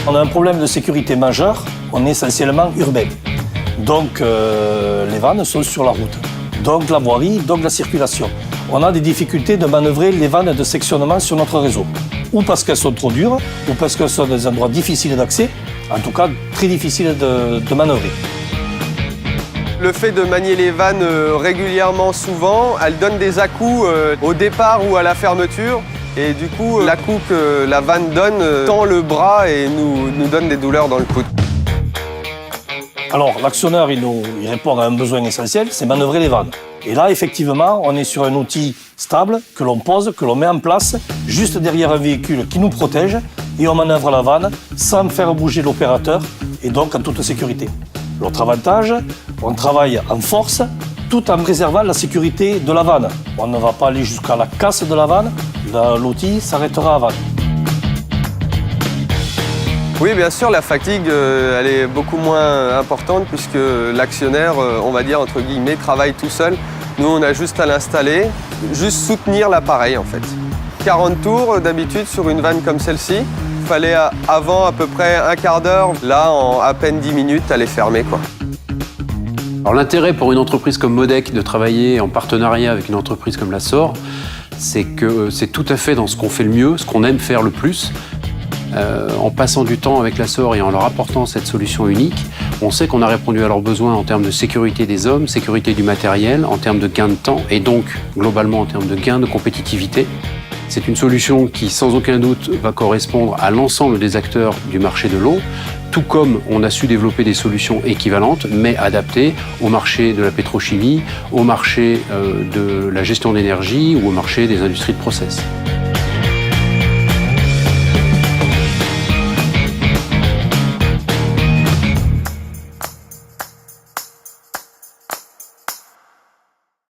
On a un problème de sécurité majeur, on est essentiellement urbain. Donc les vannes sont sur la route, donc la voirie, donc la circulation. On a des difficultés de manœuvrer les vannes de sectionnement sur notre réseau. Ou parce qu'elles sont trop dures, ou parce qu'elles sont dans des endroits difficiles d'accès, en tout cas très difficiles de manœuvrer. Le fait de manier les vannes régulièrement, souvent, elles donnent des à-coups au départ ou à la fermeture. Et du coup, l'à-coup que la vanne donne tend le bras et nous donne des douleurs dans le coude. Alors, l'actionneur, il répond à un besoin essentiel, c'est manœuvrer les vannes. Et là, effectivement, on est sur un outil stable que l'on pose, que l'on met en place, juste derrière un véhicule qui nous protège, et on manœuvre la vanne sans faire bouger l'opérateur, et donc en toute sécurité. L'autre avantage, on travaille en force, tout en préservant la sécurité de la vanne. On ne va pas aller jusqu'à la casse de la vanne, l'outil s'arrêtera à vanne. Oui, bien sûr, la fatigue, elle est beaucoup moins importante puisque l'actionnaire, on va dire entre guillemets, travaille tout seul. Nous, on a juste à l'installer, juste soutenir l'appareil en fait. 40 tours d'habitude sur une vanne comme celle-ci. Il fallait avant à peu près un quart d'heure. Là, en à peine 10 minutes, elle est fermée, quoi. Alors l'intérêt pour une entreprise comme Modec de travailler en partenariat avec une entreprise comme la SOR, c'est que c'est tout à fait dans ce qu'on fait le mieux, ce qu'on aime faire le plus. En passant du temps avec la SOR et en leur apportant cette solution unique, on sait qu'on a répondu à leurs besoins en termes de sécurité des hommes, sécurité du matériel, en termes de gain de temps et donc globalement en termes de gain de compétitivité. C'est une solution qui, sans aucun doute, va correspondre à l'ensemble des acteurs du marché de l'eau, tout comme on a su développer des solutions équivalentes, mais adaptées au marché de la pétrochimie, au marché de la gestion d'énergie ou au marché des industries de process.